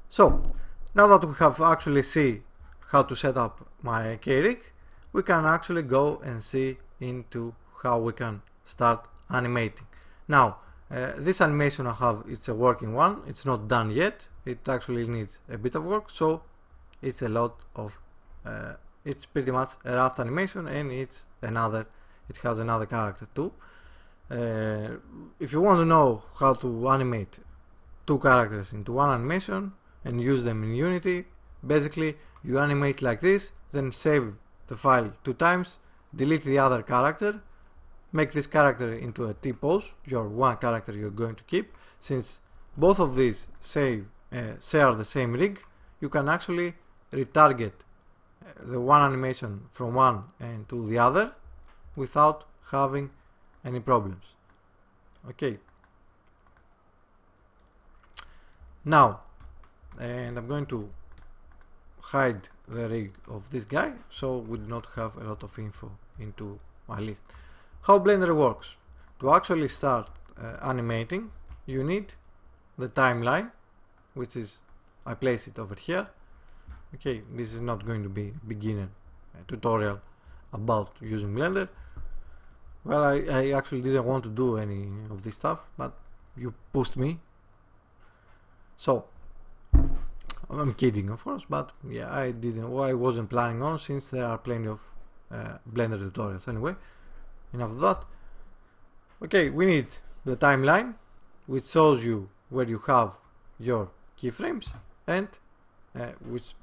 So now that we have actually see how to set up my keyrig, we can actually go and see into how we can start animating. Now this animation I have, it's a working one, it's not done yet, it actually needs a bit of work, so it's a lot of it's pretty much a rough animation, and it has another character too. If you want to know how to animate two characters into one animation and use them in Unity, basically you animate like this, then save the file 2 times, delete the other character, make this character into a T-pose, your one character you're going to keep. Since both of these share the same rig, you can actually retarget the one animation from one and to the other without having any problems. Okay. Now, and I'm going to hide the rig of this guy so we do not have a lot of info into my list. How Blender works. To actually start animating, you need the timeline, which is, I place it over here. Okay, this is not going to be a beginner tutorial about using Blender. Well, I actually didn't want to do any of this stuff, but you pushed me. So I'm kidding, of course, but yeah, I wasn't planning on, since there are plenty of Blender tutorials. Anyway, enough of that. Okay, we need the timeline, which shows you where you have your keyframes, and which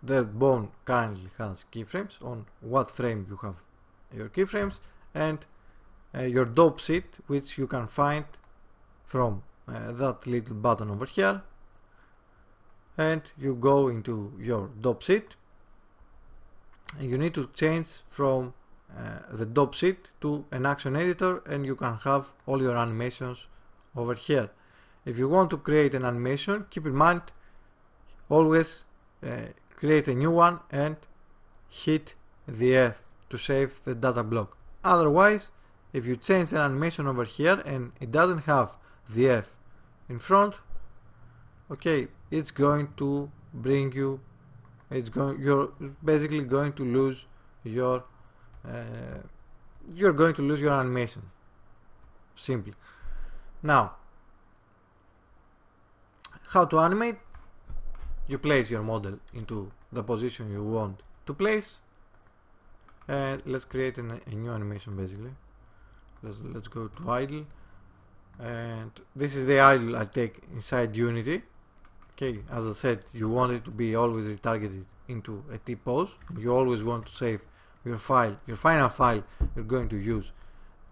the bone currently has keyframes, on what frame you have your keyframes, and your dope sheet, which you can find from that little button over here. And you go into your dope sheet, and you need to change from the dope sheet to an action editor, and you can have all your animations over here. If you want to create an animation, keep in mind, always create a new one and hit the F to save the data block. Otherwise, if you change an animation over here and it doesn't have the F in front, okay, it's going to bring you, you're basically going to lose your animation, simply. Now, how to animate? You place your model into the position you want to place, and let's create a new animation. Basically, let's go to idle, and this is the idle I take inside Unity. Okay, as I said, you want it to be always retargeted into a T-pose. You always want to save your file, your final file you're going to use,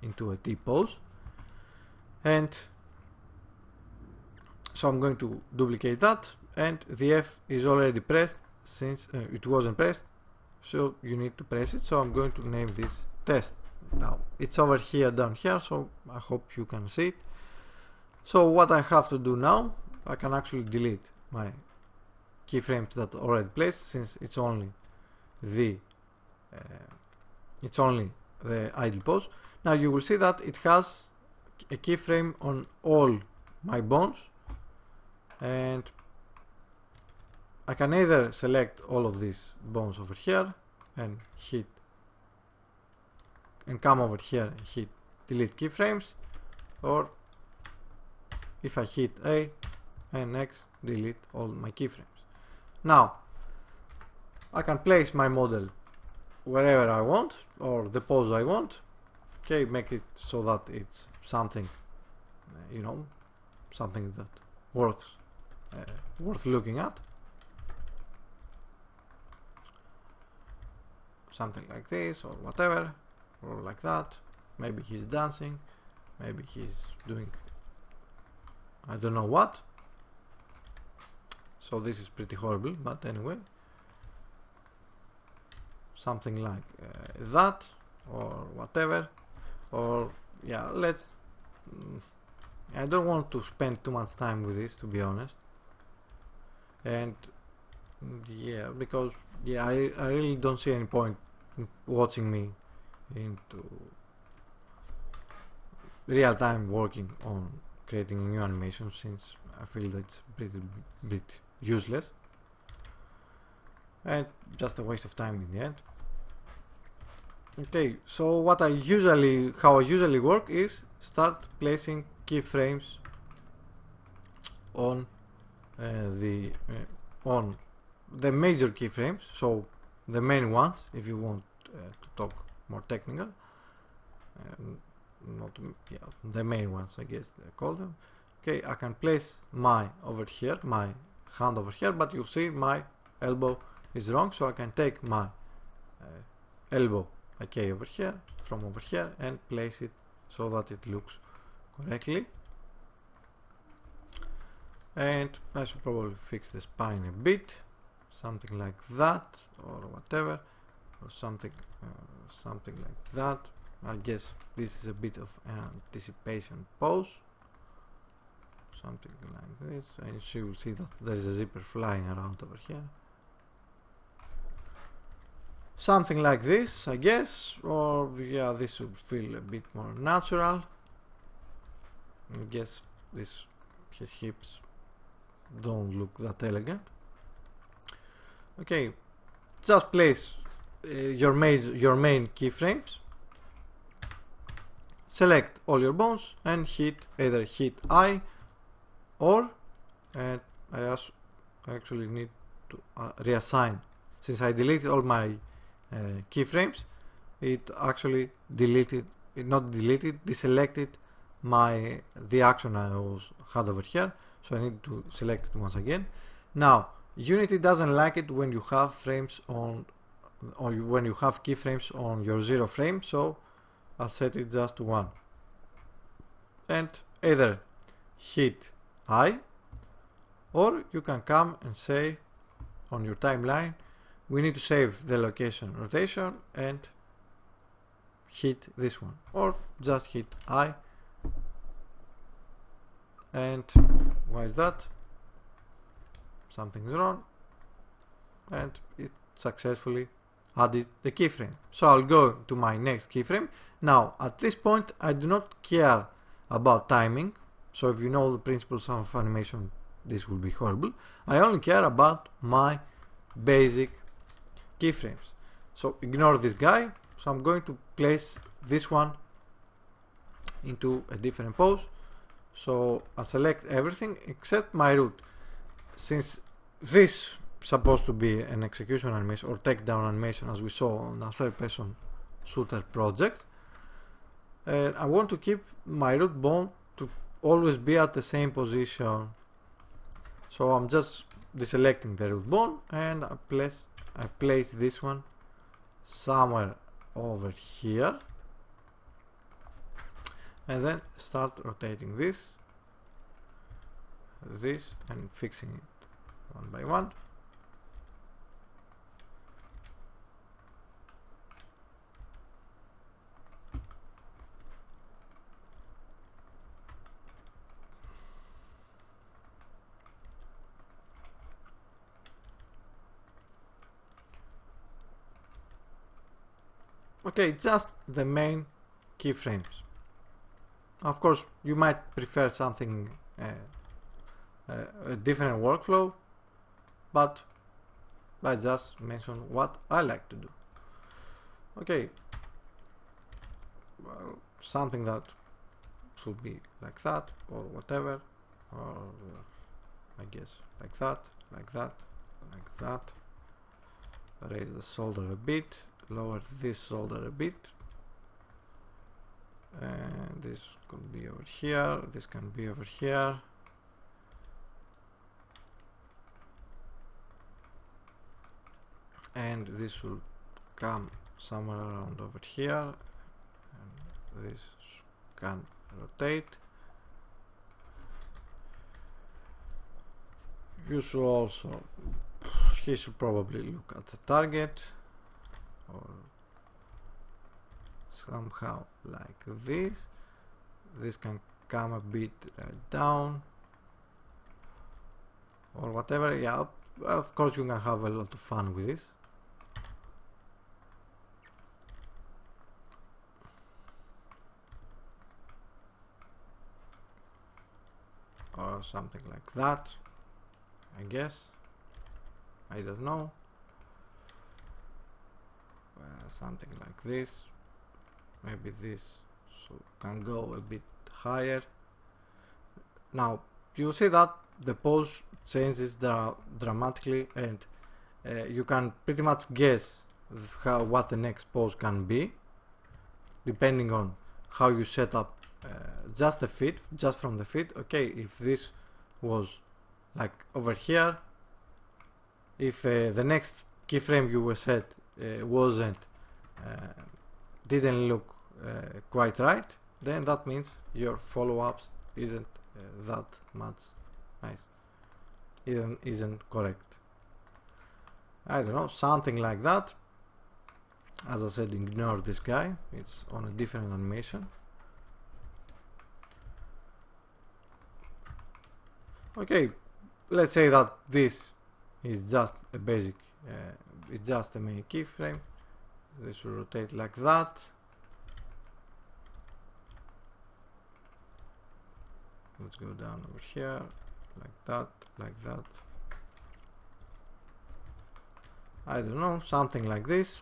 into a T-pose. And so I'm going to duplicate that, and the F is already pressed, since it wasn't pressed, so you need to press it. So I'm going to name this test. Now it's over here, down here, so I hope you can see it. So what I have to do now, I can actually delete my keyframes that are already placed, since it's only the idle pose. Now you will see that it has a keyframe on all my bones, and I can either select all of these bones over here and hit, and come over here and hit delete keyframes, or if I hit A and X, delete all my keyframes. Now I can place my model wherever I want, or the pose I want. Okay, make it so that it's something, you know, something that worth looking at. Something like this, or whatever, or like that. Maybe he's dancing, maybe he's doing I don't know what. So this is pretty horrible, but anyway, something like that, or whatever. Or yeah, let's I don't want to spend too much time with this, to be honest. And yeah, because yeah, I really don't see any point in watching me into real time working on creating a new animation, since I feel that it's a bit useless and just a waste of time in the end. Okay, so how I usually work is start placing keyframes on the major keyframes, so the main ones, if you want to talk more technical. The main ones, I guess they call them. Okay, I can place my hand over here, but you see my elbow is wrong, so I can take my elbow over here, from over here, and place it so that it looks correctly. And I should probably fix the spine a bit, something like that, or whatever, or something like that. I guess this is a bit of an anticipation pose, something like this, and you will see that there is a zipper flying around over here. Something like this, I guess, or yeah, this should feel a bit more natural. I guess his hips don't look that elegant. Okay, just place your main keyframes, select all your bones, and either hit I, or I actually need to reassign, since I deleted all my keyframes. It actually deselected the action I had over here, so I need to select it once again. Now Unity doesn't like it when you have frames on, or when you have keyframes on your 0 frame, so I'll set it just to 1, and either hit I, or you can come and say on your timeline, we need to save the location rotation, and hit this one, or just hit I. And why is that? Something's wrong, and it successfully added the keyframe. So I'll go to my next keyframe. Now at this point I do not care about timing, so if you know the principles of animation, this will be horrible. I only care about my basic keyframes, so ignore this guy. So I'm going to place this one into a different pose. So I'll select everything except my root, since this is supposed to be an execution animation or takedown animation, as we saw on a third-person shooter project. And I want to keep my root bone to always be at the same position. So I'm just deselecting the root bone, and I place this one somewhere over here, and then start rotating this and fixing it one by one. Okay, just the main keyframes. Of course, you might prefer something a different workflow, but I just mention what I like to do. Okay, well, something that should be like that, or whatever, or I guess like that, like that, like that. Raise the shoulder a bit, lower this shoulder a bit, and this could be over here, this can be over here. And this will come somewhere around over here, and this can rotate. You should also, he should probably look at the target, or somehow like this. This can come a bit down, or whatever. Yeah, of course you can have a lot of fun with this. or something like that, I guess. I don't know. Something like this. Maybe this, so can go a bit higher. Now you see that the pose changes dramatically, and you can pretty much guess what the next pose can be, depending on how you set up just the feed, just from the feed. Okay, if this was like over here, if the next keyframe you were set didn't look quite right, then that means your follow-ups isn't that much nice, isn't correct. I don't know, something like that. As I said, ignore this guy, it's on a different animation. Okay, let's say that this is just a basic, it's just a main keyframe. This will rotate like that. Let's go down over here, like that, like that. I don't know, something like this.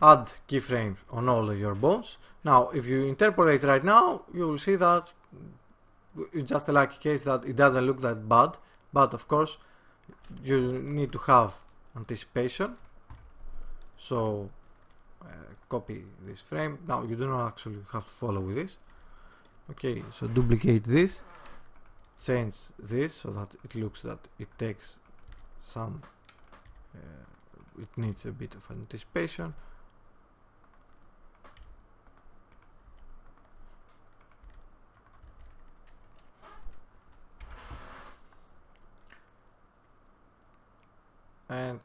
Add keyframes on all of your bones. Now, if you interpolate right now, you will see that it's just a lucky case that it doesn't look that bad. But of course, you need to have anticipation. So, copy this frame. Now, you do not actually have to follow with this. Okay, so duplicate this, change this so that it looks that it takes some, it needs a bit of anticipation. And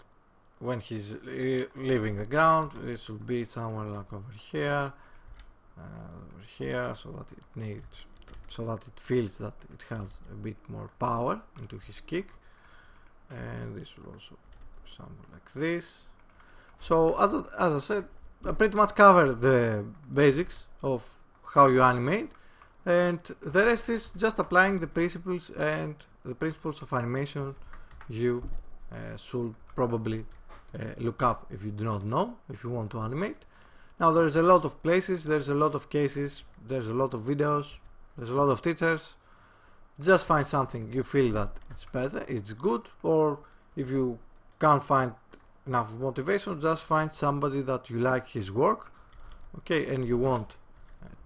when he's leaving the ground, it should be somewhere like over here. So that it needs, so that it feels that it has a bit more power into his kick, and this will also something like this. So as I said, I pretty much covered the basics of how you animate, and the rest is just applying the principles, and the principles of animation you should probably look up if you do not know, if you want to animate. Now there's a lot of places, there's a lot of cases, there's a lot of videos, there's a lot of teachers. Just find something you feel that it's better, it's good, or if you can't find enough motivation, just find somebody that you like his work, okay, and you want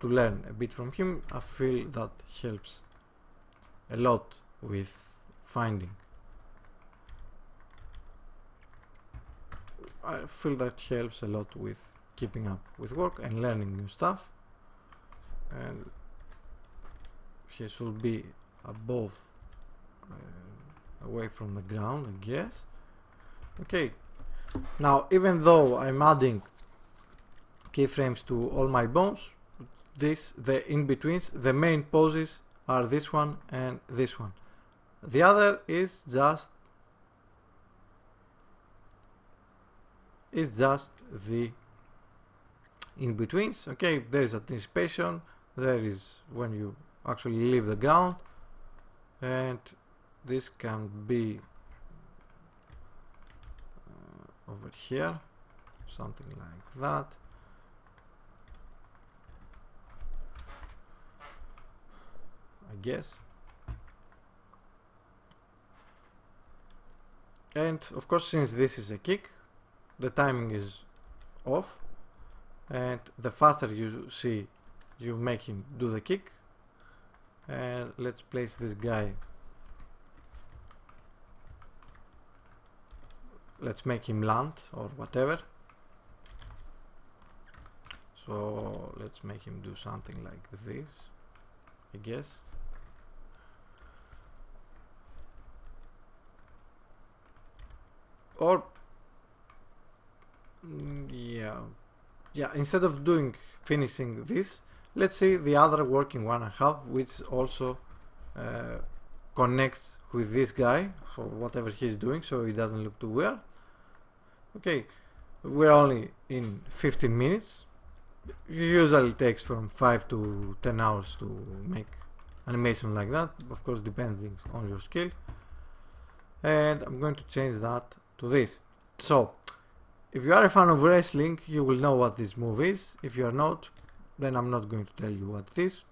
to learn a bit from him. I feel that helps a lot with finding. I feel that helps a lot with keeping up with work and learning new stuff. And he should be above, away from the ground, I guess. Okay, now even though I'm adding keyframes to all my bones, the in-betweens, the main poses are this one and this one. The other is just the in-betweens. Okay, there is anticipation, there is when you actually leave the ground, and this can be over here, something like that. I guess. And of course, since this is a kick, the timing is off, and the faster you make him do the kick. And let's place this guy, let's make him land or whatever. So let's make him do something like this, I guess. Or yeah, instead of finishing this, let's see the other working one I have, which also connects with this guy for whatever he's doing, so it doesn't look too weird. Okay, we're only in 15 minutes. It usually takes from 5 to 10 hours to make animation like that, of course depending on your skill. And I'm going to change that to this. So if you are a fan of wrestling, you will know what this move is. If you are not, then I'm not going to tell you what it is.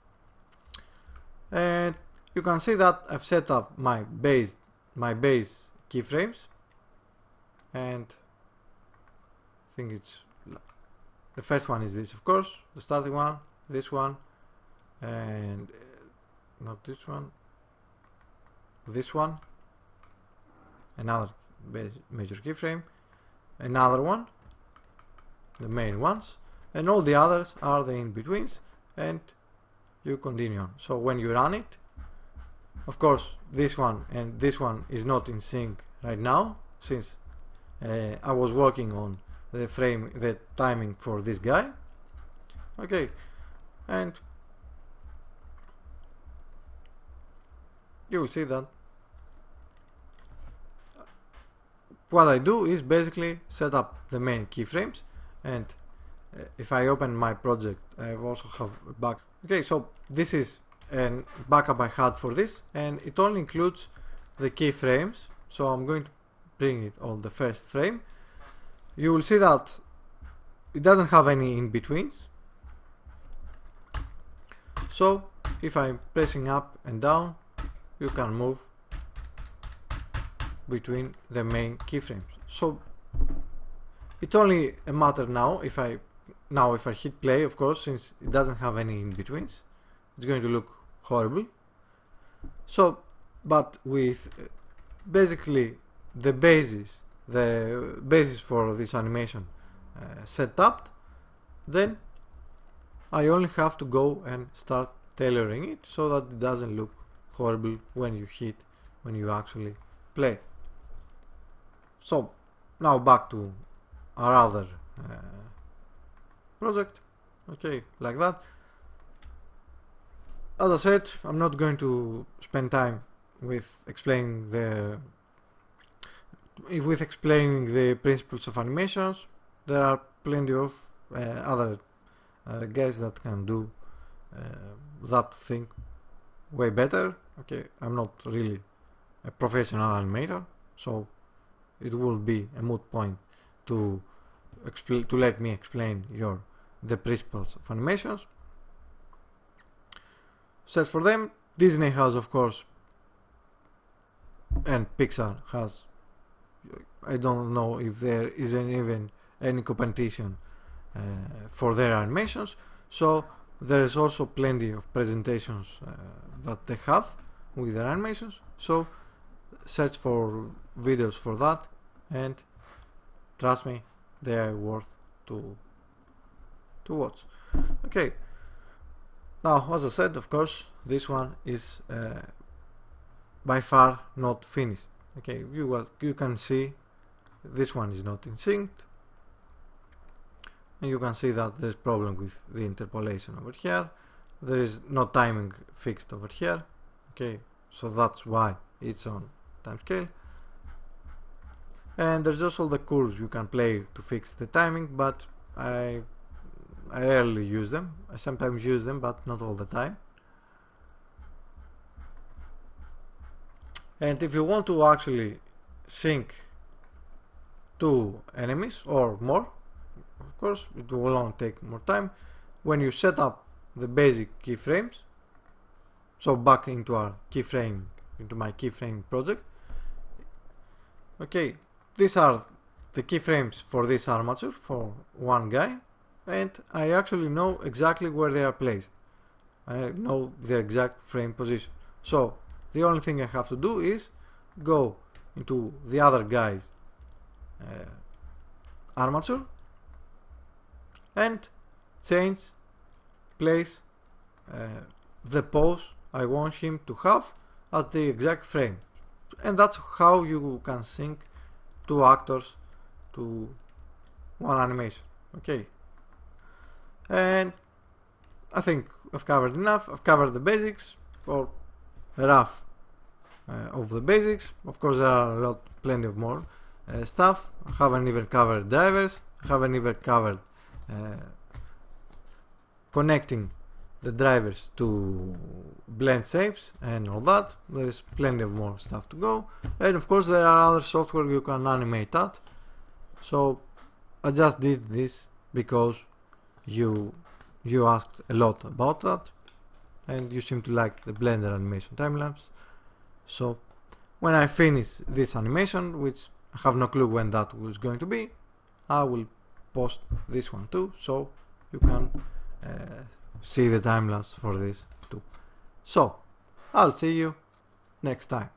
And you can see that I've set up my base keyframes, and I think it's the first one is this, of course, the starting one, this one, and not this one, another major keyframe, another one, the main ones, and all the others are the in-betweens, and you continue on. So when you run it, of course this one and this one is not in sync right now, since I was working on the timing for this guy. Okay, and you will see that what I do is basically set up the main keyframes, and if I open my project, I also have a back. Okay, so this is a backup I had for this, and it only includes the keyframes. So I'm going to bring it on the first frame. You will see that it doesn't have any in-betweens. So if I'm pressing up and down, you can move between the main keyframes. So it's only a matter now if I hit play, of course, since it doesn't have any in-betweens, it's going to look horrible. So, but with basically the basis for this animation set up, then I only have to go and start tailoring it so that it doesn't look horrible when you actually play. So now back to our other project. Okay, like that. As I said, I'm not going to spend time with explaining the principles of animations. There are plenty of other guys that can do that thing way better. Okay, I'm not really a professional animator, so it will be a moot point to let me explain the principles of animations. So as for them, Disney has, of course, and Pixar has, I don't know if there is even any competition for their animations, so there is also plenty of presentations that they have with their animations, so search for videos for that, and trust me, they are worth to watch. Okay, now as I said, of course, this one is by far not finished. Okay, you can see this one is not in sync, and you can see that there's problem with the interpolation over here. There is no timing fixed over here. Okay, so that's why it's on time scale. And there's also the curves you can play to fix the timing, but I rarely use them. I sometimes use them, but not all the time. And if you want to actually sync two enemies or more, of course it will only take more time. When you set up the basic keyframes, so back into my keyframe project. Okay, these are the keyframes for this armature for one guy, and I actually know exactly where they are placed. I know their exact frame position. So the only thing I have to do is go into the other guy's armature and place the pose I want him to have at the exact frame. And that's how you can sync two actors to one animation. Okay, and I think I've covered enough. I've covered the basics, or rough of the basics. Of course, there are plenty of more stuff. I haven't even covered drivers. I haven't even covered connecting the drivers to blend shapes and all that. There is plenty of more stuff to go, and of course there are other software you can animate at. So I just did this because you asked a lot about that, and you seem to like the Blender animation timelapse. So when I finish this animation, which I have no clue when that was going to be, I will post this one too, so you can see the timelapse for this too. So I'll see you next time.